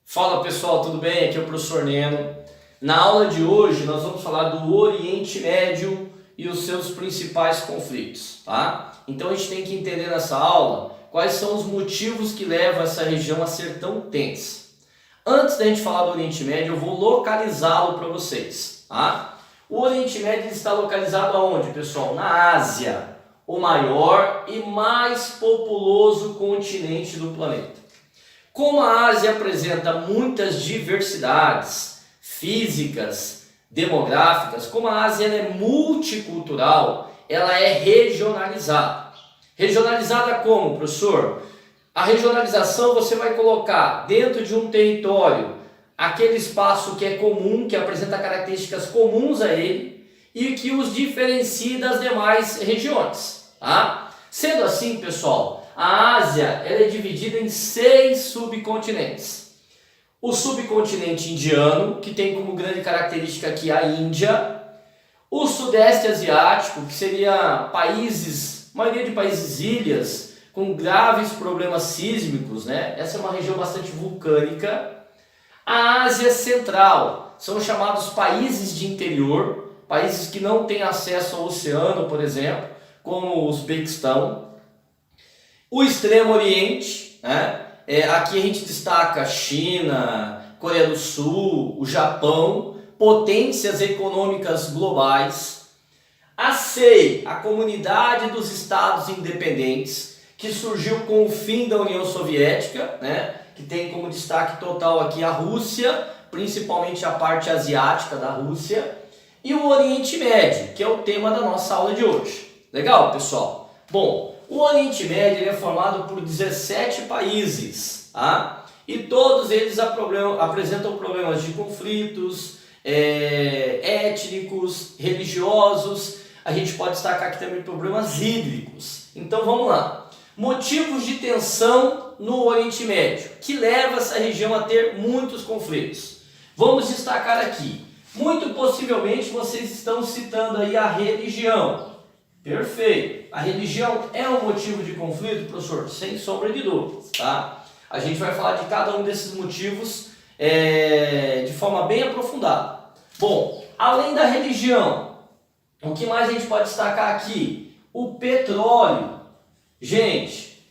Fala pessoal, tudo bem? Aqui é o professor Neno. Na aula de hoje nós vamos falar do Oriente Médio e os seus principais conflitos, tá? Então a gente tem que entender nessa aula quais são os motivos que levam essa região a ser tão tensa. Antes da gente falar do Oriente Médio, eu vou localizá-lo para vocês, tá? O Oriente Médio está localizado aonde, pessoal? Na Ásia, o maior e mais populoso continente do planeta. Como a Ásia apresenta muitas diversidades físicas, demográficas, como a Ásia é multicultural, ela é regionalizada. Regionalizada como, professor? A regionalização você vai colocar dentro de um território aquele espaço que é comum, que apresenta características comuns a ele e que os diferencia das demais regiões, tá? Sendo assim, pessoal, a Ásia ela é dividida em 6 subcontinentes. O subcontinente indiano, que tem como grande característica aqui a Índia. O sudeste asiático, que seria maioria de países ilhas, com graves problemas sísmicos, né? Essa é uma região bastante vulcânica. A Ásia Central, são chamados países de interior, países que não têm acesso ao oceano, por exemplo, como o Uzbequistão. O Extremo Oriente, né? Aqui a gente destaca China, Coreia do Sul, o Japão, potências econômicas globais. A CEI, a Comunidade dos Estados Independentes, que surgiu com o fim da União Soviética, né? Que tem como destaque total aqui a Rússia, principalmente a parte asiática da Rússia. E o Oriente Médio, que é o tema da nossa aula de hoje. Legal, pessoal? Bom, o Oriente Médio é formado por 17 países, tá? E todos eles apresentam problemas de conflitos étnicos, religiosos. A gente pode destacar aqui também problemas hídricos. Então vamos lá. Motivos de tensão no Oriente Médio, que leva essa região a ter muitos conflitos. Vamos destacar aqui. Muito possivelmente vocês estão citando aí a religião. Perfeito. A religião é um motivo de conflito, professor? Sem sombra de dúvidas, tá? A gente vai falar de cada um desses motivos de forma bem aprofundada. Bom, além da religião, o que mais a gente pode destacar aqui? O petróleo. Gente,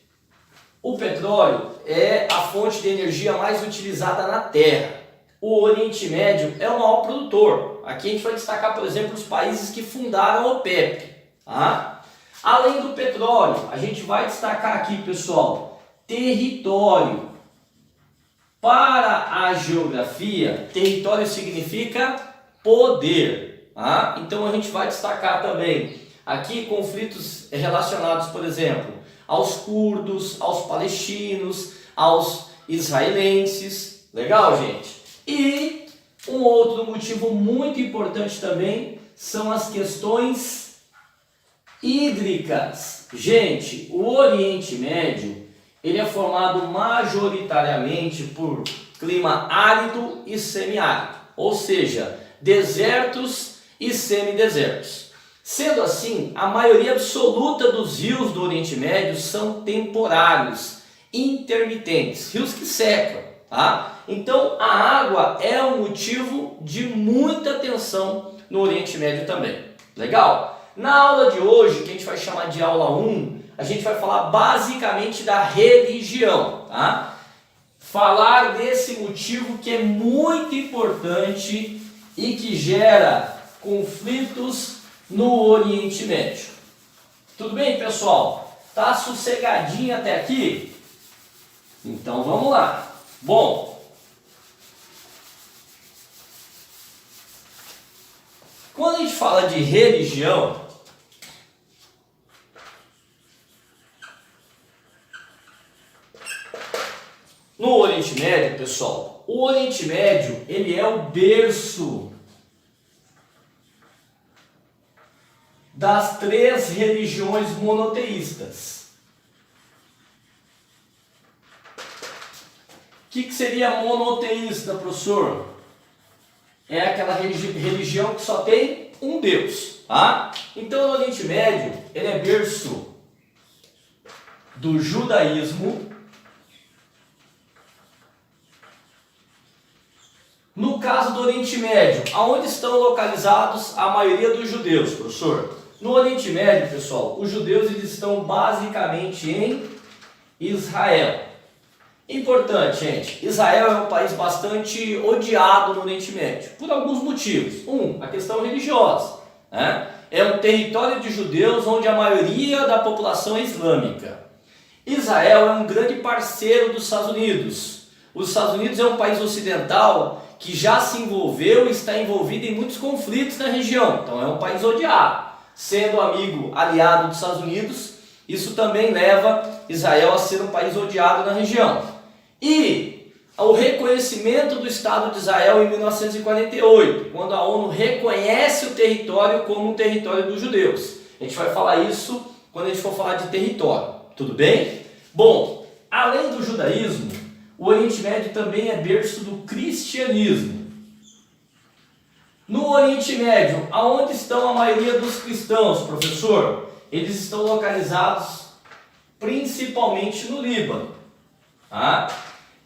o petróleo é a fonte de energia mais utilizada na Terra. O Oriente Médio é o maior produtor. Aqui a gente vai destacar, por exemplo, os países que fundaram a OPEP. Tá? Além do petróleo, a gente vai destacar aqui, pessoal, território. Para a geografia, território significa poder. Tá? Então a gente vai destacar também aqui conflitos relacionados, por exemplo, aos curdos, aos palestinos, aos israelenses. Legal, gente? E um outro motivo muito importante também são as questões hídricas. Gente, o Oriente Médio ele é formado majoritariamente por clima árido e semiárido, ou seja, desertos e semidesertos. Sendo assim, a maioria absoluta dos rios do Oriente Médio são temporários, intermitentes, rios que secam, tá? Então a água é um motivo de muita tensão no Oriente Médio também. Legal? Na aula de hoje, que a gente vai chamar de aula 1, a gente vai falar basicamente da religião, tá? Falar desse motivo que é muito importante e que gera conflitos no Oriente Médio. Tudo bem, pessoal? Tá sossegadinho até aqui? Então vamos lá. Bom, quando a gente fala de religião, no Oriente Médio, pessoal, o Oriente Médio ele é o berço das 3 religiões monoteístas. O que seria monoteísta, professor? É aquela religião que só tem um Deus, tá? Então, no Oriente Médio, ele é berço do judaísmo. No caso do Oriente Médio, aonde estão localizados a maioria dos judeus, professor? No Oriente Médio, pessoal, os judeus eles estão basicamente em Israel. Importante, gente, Israel é um país bastante odiado no Oriente Médio, por alguns motivos. A questão religiosa, né? É um território de judeus onde a maioria da população é islâmica. Israel é um grande parceiro dos Estados Unidos. Os Estados Unidos é um país ocidental que já se envolveu e está envolvido em muitos conflitos na região. Então é um país odiado. Sendo amigo, aliado dos Estados Unidos, isso também leva Israel a ser um país odiado na região. E o reconhecimento do Estado de Israel em 1948, quando a ONU reconhece o território como um território dos judeus. A gente vai falar isso quando a gente for falar de território, tudo bem? Bom, além do judaísmo, o Oriente Médio também é berço do cristianismo. No Oriente Médio, aonde estão a maioria dos cristãos, professor? Eles estão localizados principalmente no Líbano. Tá?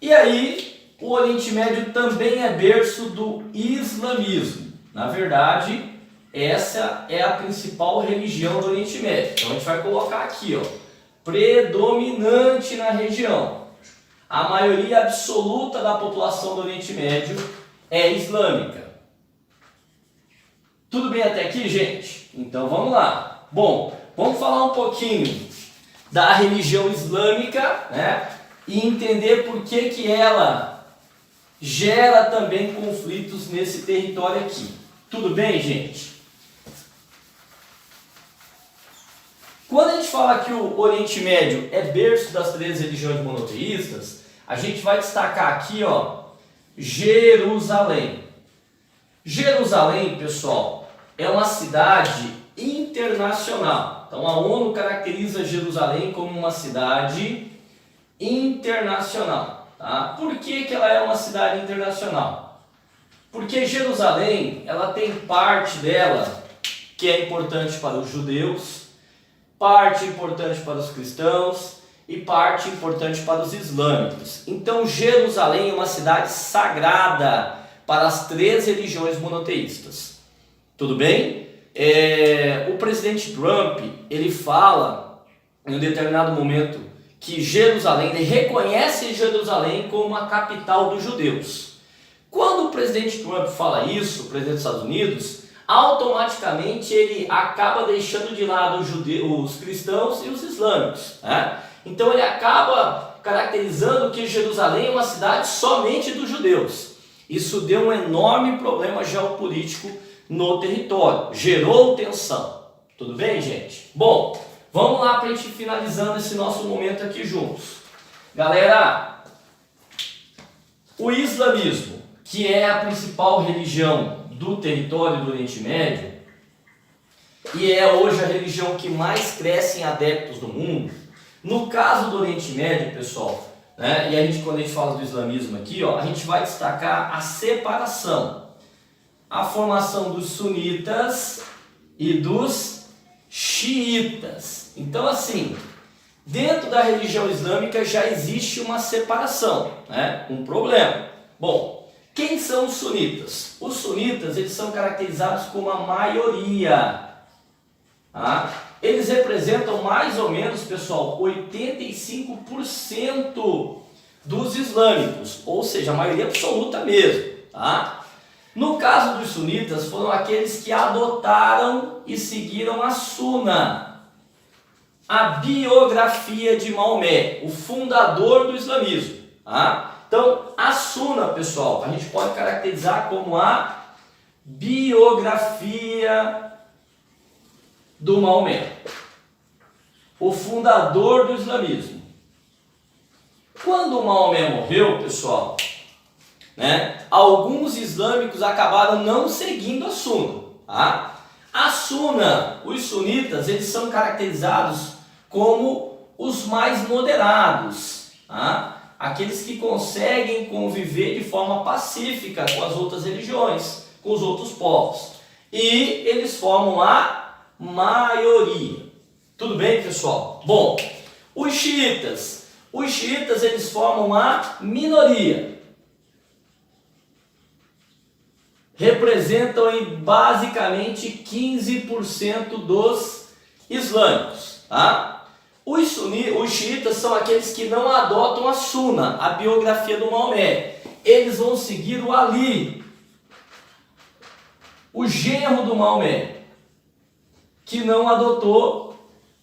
E aí, o Oriente Médio também é berço do islamismo. Na verdade, essa é a principal religião do Oriente Médio. Então a gente vai colocar aqui, ó, predominante na região. A maioria absoluta da população do Oriente Médio é islâmica. Tudo bem até aqui, gente? Então vamos lá. Bom, vamos falar um pouquinho da religião islâmica, né? E entender por que ela gera também conflitos nesse território aqui. Tudo bem, gente? Quando a gente fala que o Oriente Médio é berço das 3 religiões monoteístas, a gente vai destacar aqui, ó, Jerusalém. Jerusalém, pessoal, é uma cidade internacional. Então a ONU caracteriza Jerusalém como uma cidade internacional. Tá? Por que ela é uma cidade internacional? Porque Jerusalém, ela tem parte dela que é importante para os judeus, parte importante para os cristãos e parte importante para os islâmicos. Então Jerusalém é uma cidade sagrada para as 3 religiões monoteístas. Tudo bem? O presidente Trump, ele fala em um determinado momento que Jerusalém, ele reconhece Jerusalém como a capital dos judeus. Quando o presidente Trump fala isso, o presidente dos Estados Unidos, automaticamente ele acaba deixando de lado os cristãos e os islâmicos, né? Então ele acaba caracterizando que Jerusalém é uma cidade somente dos judeus. Isso deu um enorme problema geopolítico no território, gerou tensão. Tudo bem, gente? Bom, vamos lá para a gente finalizando esse nosso momento aqui juntos. Galera, o islamismo, que é a principal religião do território do Oriente Médio, e é hoje a religião que mais cresce em adeptos do mundo. No caso do Oriente Médio, pessoal, né, e quando a gente fala do islamismo aqui, ó, a gente vai destacar a separação, a formação dos sunitas e dos xiitas. Então, assim, dentro da religião islâmica já existe uma separação, né? Um problema. Bom, quem são os sunitas? Os sunitas, eles são caracterizados como a maioria. Tá? Eles representam mais ou menos, pessoal, 85% dos islâmicos, ou seja, a maioria absoluta mesmo. Tá? No caso dos sunitas, foram aqueles que adotaram e seguiram a Sunna, a biografia de Maomé, o fundador do islamismo. Tá? Então, a Sunna, pessoal, a gente pode caracterizar como a biografia do Maomé, o fundador do islamismo. Quando o Maomé morreu, pessoal, né, alguns islâmicos acabaram não seguindo a Sunna. Tá? A Sunna, os sunitas, eles são caracterizados como os mais moderados, tá? Aqueles que conseguem conviver de forma pacífica com as outras religiões, com os outros povos. E eles formam a maioria. Tudo bem, pessoal? Bom, Os xiitas eles formam uma minoria. Representam aí basicamente 15% dos islâmicos, tá? Os xiitas são aqueles que não adotam a Sunna, a biografia do Maomé. Eles vão seguir o Ali, o genro do Maomé, que não adotou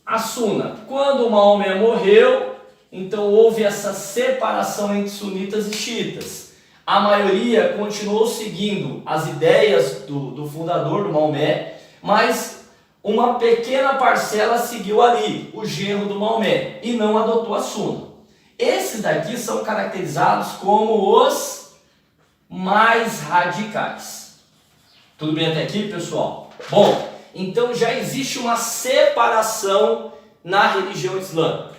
a Sunna. Quando o Maomé morreu, então houve essa separação entre sunitas e xiitas. A maioria continuou seguindo as ideias do fundador do Maomé, mas uma pequena parcela seguiu Ali, o genro do Maomé, e não adotou a Sunna. Esses daqui são caracterizados como os mais radicais. Tudo bem até aqui, pessoal? Bom, então já existe uma separação na religião islâmica.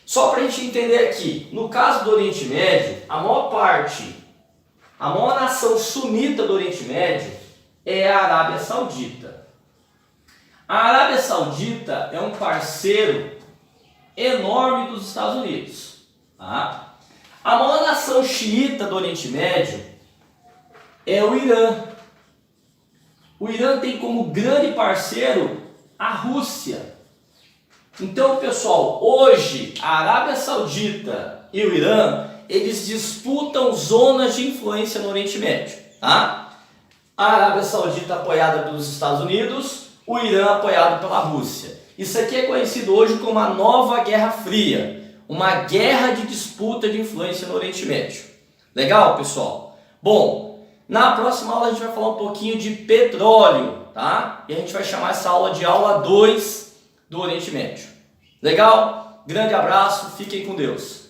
Só para a gente entender aqui, no caso do Oriente Médio, a maior nação sunita do Oriente Médio é a Arábia Saudita. A Arábia Saudita é um parceiro enorme dos Estados Unidos. Tá? A maior nação xiita do Oriente Médio é o Irã. O Irã tem como grande parceiro a Rússia. Então, pessoal, hoje a Arábia Saudita e o Irã, eles disputam zonas de influência no Oriente Médio. Tá? A Arábia Saudita apoiada pelos Estados Unidos, o Irã apoiado pela Rússia. Isso aqui é conhecido hoje como a nova Guerra Fria, uma guerra de disputa de influência no Oriente Médio. Legal, pessoal? Bom, na próxima aula a gente vai falar um pouquinho de petróleo, tá? E a gente vai chamar essa aula de aula 2 do Oriente Médio. Legal? Grande abraço, fiquem com Deus.